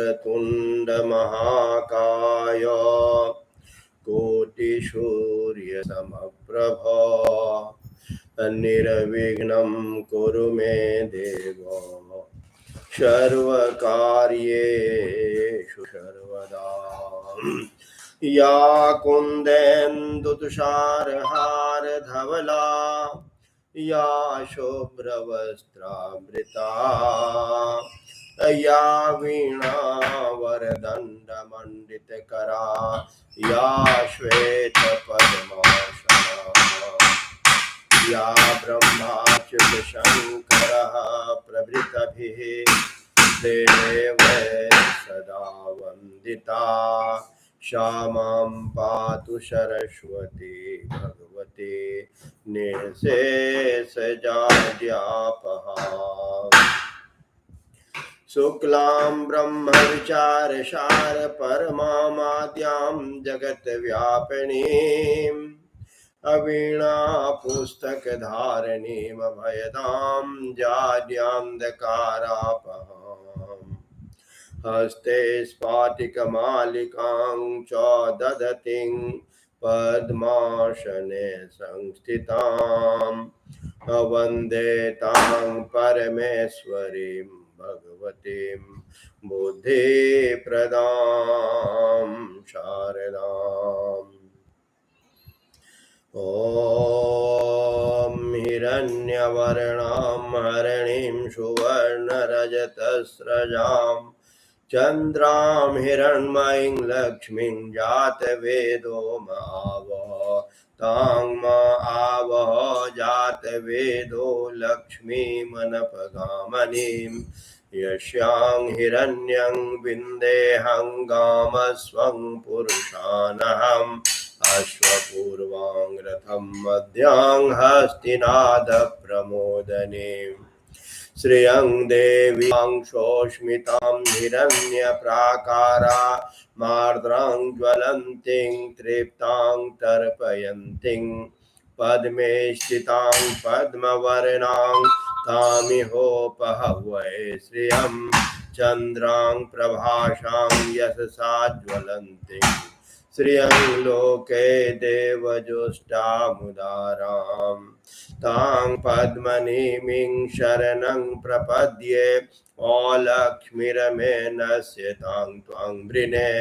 वक्रतुंड महाकाय कोटिसूर्यसमप्रभा निर्विघ्नं कुरु मे देव सर्वकार्येषु सर्वदा। या कुन्देन्दुतुषारहार धवला या शुभ्रवस्त्रामृता या वीणावरदण्डमण्डितकरा या श्वेतपद्मासना या ब्रह्माच्युतशङ्करः प्रभृतिभिः देवैः सदा वन्दिता सा मां पातु सरस्वती भगवती निर्शेषजाड्यापहा। शुक्लां ब्रह्मविचारसार परमामाद्यां जगद्व्यापिनीम् अवीणा पुस्तकधारिणीं अभयदां जाड्यान्धकारापहाम् हस्ते स्फाटिकमालिकां च दधतीं पद्मासने संस्थितां वन्दे तां परमेश्वरीं भगवतीं बुद्धिप्रदां शारदाम्। ॐ हिरण्यवर्णां हरिणीं सुवर्णरजतस्रजां चन्द्रां हिरण्मयीं लक्ष्मीं जातवेदो मावः तां आवह जातवेदो लक्ष्मीमनपगामिनीं यस्यां हिरण्यं विन्देऽहं गामस्वं पुरुषानहम् अश्वपूर्वां रथं मध्यां हस्तिनादप्रमोदनीं श्रियं देवीं शोष्मितां हिरण्यप्राकारा मार्द्रां ज्वलन्तीं तृप्तां तर्पयन्तीं पद्मे स्थितां पद्मवर्णां तामिहोपहवै श्रियं चन्द्रां प्रभासां यशसा ज्वलन्तीं श्रियं लोके देवजुष्टामुदारां तां पद्मनीमिं शरणं प्रपद्ये अलक्ष्मीरमेणस्य तां त्वां वृणे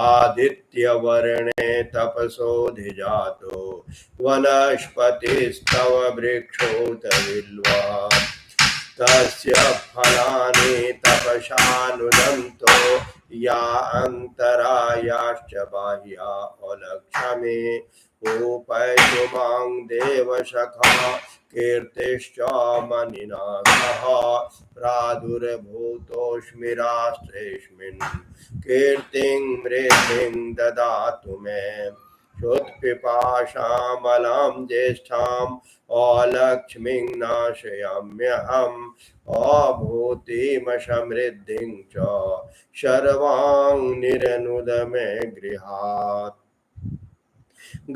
आदित्यवर्णे तपसोऽधिजातो वनस्पतिस्तव वृक्षोतविल्वा तस्य फलानि तपसानुदन्तो या अन्तरायाश्च बाह्या अलक्ष्मी उपैतु मां देवसखा कीर्तिश्च मनिना सह प्रादुर्भूतोऽस्मि राष्ट्रेऽस्मिन् कीर्तिं मृद्धिं ददातु मे क्षुत्पिपासामलां ज्येष्ठाम् अलक्ष्मीं नाशयाम्यहम् अभूतिं समृद्धिं च सर्वां निरनुद मे गृहात्।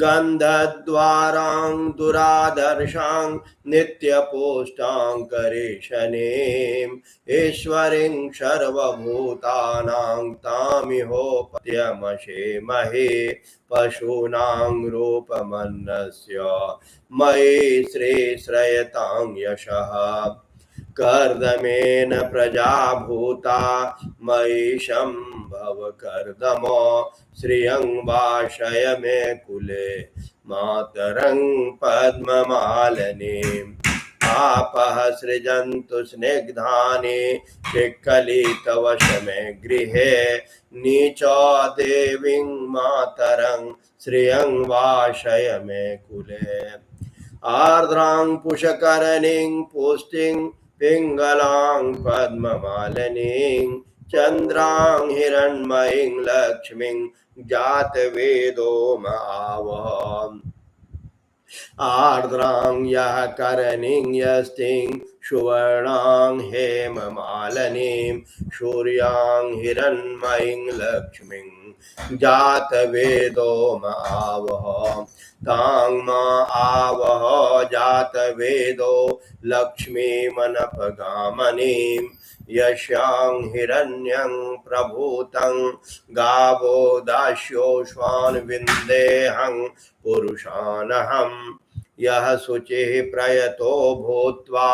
गन्धद्वारां दुरादर्शां नित्यपुष्टां करीशनीं ईश्वरीं सर्वभूतानां तामिहोपत्यमशेमहे पशूनां रूपमन्नस्य मयि श्रीश्रयतां यशः कर्दमेन प्रजाभूता मयि सम्भव कर्दम श्रियं वाशय मे कुले मातरं पद्ममालिनीम् आपः सृजन्तु स्निग्धानि शिक्कलितवशमे गृहे नीचा देवीं मातरं श्रियं वाशय मे कुले आर्द्रां पुष्करणीं पुष्टिं पिङ्गलां पद्ममालिनीं चन्द्रां हिरण्मयीं लक्ष्मीं जातवेदो मावः आर्द्रां यः करणीं यस्तिं सुवर्णां हेममालिनीं सूर्यां हिरण्मयीं लक्ष्मीं जात वेदो मावह तां मा आवह जात वेदो लक्ष्मीमनपगामनीं यस्यां हिरण्यं प्रभूतं गावो दास्योश्वान् विन्देऽहं पुरुषानहम् यः शुचिः प्रयतो भूत्वा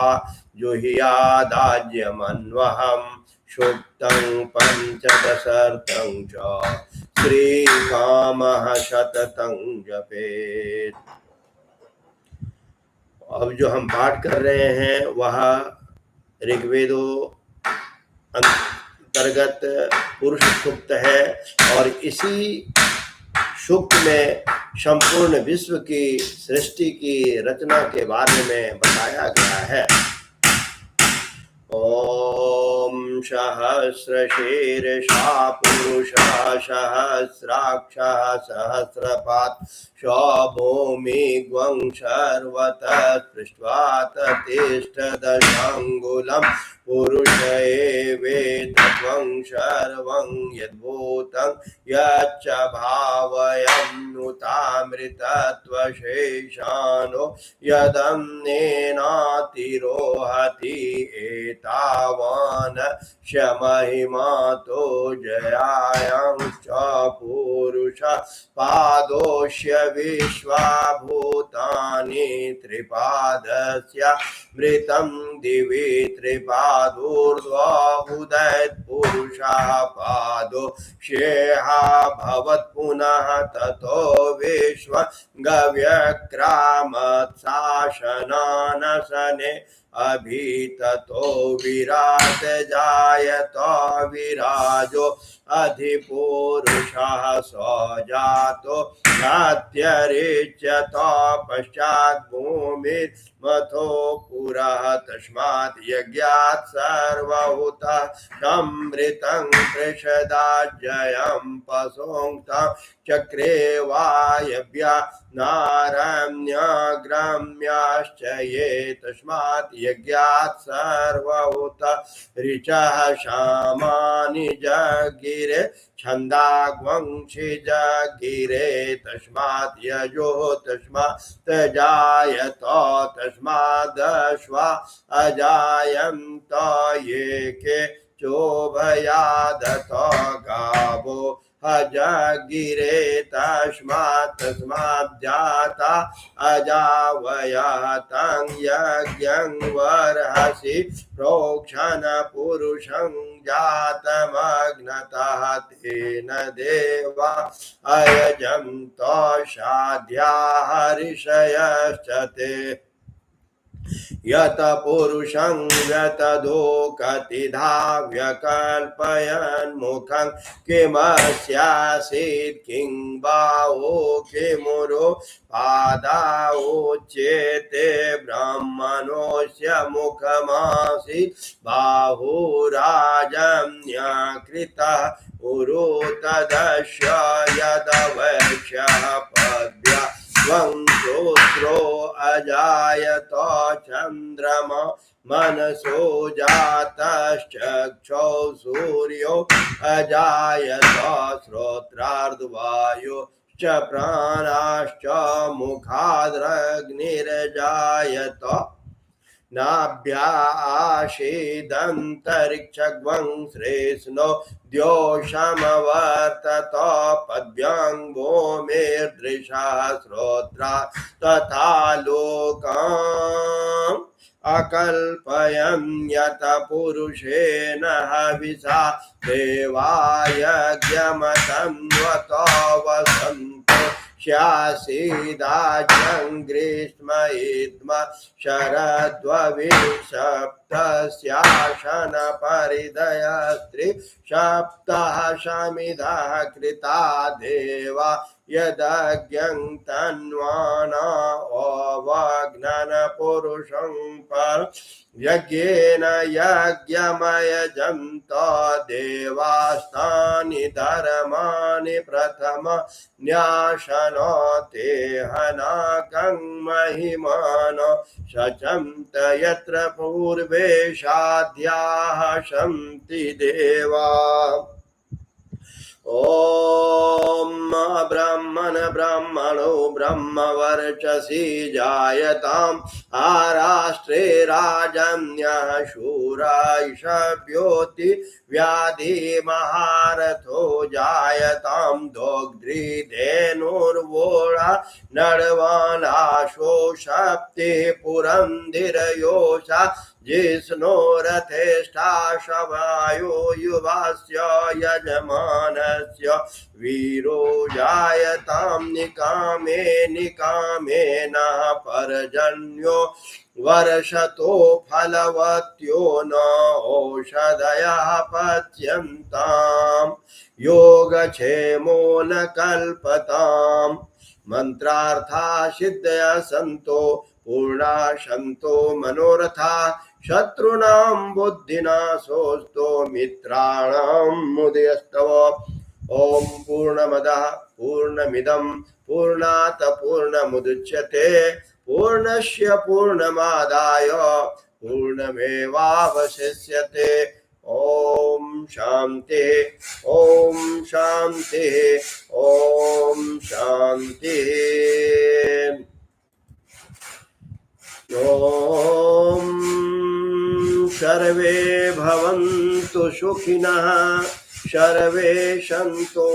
जुह्यादाज्यमन्वहम् सुक्तं पंचदशर्थं च श्रीकामः सततं जपेत्। अब जो हम पाठ कर रहे हैं वह ऋग्वेदो अंतर्गत पुरुष सूक्त है और इसी सूक्त में संपूर्ण विश्व की सृष्टि की रचना के बारे में बताया गया है। ओम सहस्रशीर्षा पुरुषः सहस्राक्षः सहस्रपात् स भूमिग्वं सर्वतः स्पृष्ट्वा तिष्ठदशाङ्गुलं पुरुष एवेदं सर्वं यद्भूतं यच्च भावयं नुतामृतत्वशेषानो यदन्नेनातिरोहति एतावान् महिमातो जयायांश्च पुरुष पादोष्य विश्वाभूतानि त्रिपादस्य मृतं दिवि त्रिपादोर्ध्वोदयत् पुरुषः पादो शेहा भवत् पुनः ततो विश्व गव्यक्रामत्शासनानशने अभी ततो विराट जायतो विराजो अधिपुरुषः सजातो नात्यरिच्यतो पश्चात् भूमिर्मथो पुरः तस्मात् यज्ञात् सर्वभूतः समृतं पृषदाजयं पशुंक्तं चक्रे वायव्या नारण्यग्राम्याश्च ये तस्मात् यज्ञात् सर्वभूतः ऋचः सामानि जगिरे छन्दाग्वंशि जगिरे तस्मात् यजो तस्मात् जायत तस्मादश्वा अजायन्त ये के चोभयादत गावो अजगिरे तस्मात् जाता अजावयतं यज्ञं वरहसि प्रोक्षण पुरुषं जातमग्नतः तेन देवा अयजन्त साध्याः ऋषयश्च ते यत पुरुषं व्यतदोकतिधा व्यकल्पयन् मुखं किमस्यासीत् किं बाहो किमुरो पादावोच्येते ब्रह्मणोऽस्य मुखमासीत् बाहुराजन्यकृतः उरु तदस्य यदवैक्ष्यः पद्या त्वं श्रोत्रो अजायत चन्द्रमा मनसो जातश्चक्षौ सूर्यो अजायत श्रोत्रार्धवायो च प्राणाश्च मुखादग्निर्जायत नाभ्यासीदन्तरिक्षग्वं श्रेष्णो द्योषमवर्तत पद्भ्यां भूमिर्दृशा श्रोत्रा तथा लोकाम् अकल्पयं यत पुरुषेण हविषा देवायज्ञमतन्वत वसन्तो स्यासीदाज्यं ग्रीष्म इद्म शरद्वविसप्तस्याशन परिदयस्त्रिसप्तः समिधः कृता देवा यदज्ञं तन्वाना अवग्नन पुरुषं पर यज्ञेन यज्ञमयजन्त देवास्तानि धर्माणि प्रथम न्यासनो ते हनाकं महिमानो सचन्त यत्र पूर्वे साध्याः सन्ति देवा। ओम ब्रह्मन् ब्रह्मणो ब्रह्मवर्चसि जायताम् आराष्ट्रे राजन्यः शूरा ईशभ्योति व्याधि महारथो जायतां दोग्ध्री धेनुर्वोढा नडवानाशो शक्ति पुरन्धिरयोषा जिष्णो रथेष्ठा शवायो युवास्य यजमानस्य वीरो जायतां निकामे निकामेन परजन्यो वर्षतो फलवत्यो न औषधयः पच्यन्ताम् योगक्षेमो न कल्पताम् मंत्रार्था सिद्धया संतो पूर्णा संतो मनोरथा शत्रुणां बुद्धिनाशोऽस्तो मित्राणां मुदयस्तव ओम पूर्णमदः पूर्णमिदं पूर्णात् पूर्णमुदच्यते पूर्णस्य पूर्णमादाय पूर्णमेवावशिष्यते ओम शांति ओम शांति ओम शांति ओम सर्वे भवन्तु सुखिनः सर्वे सन्तु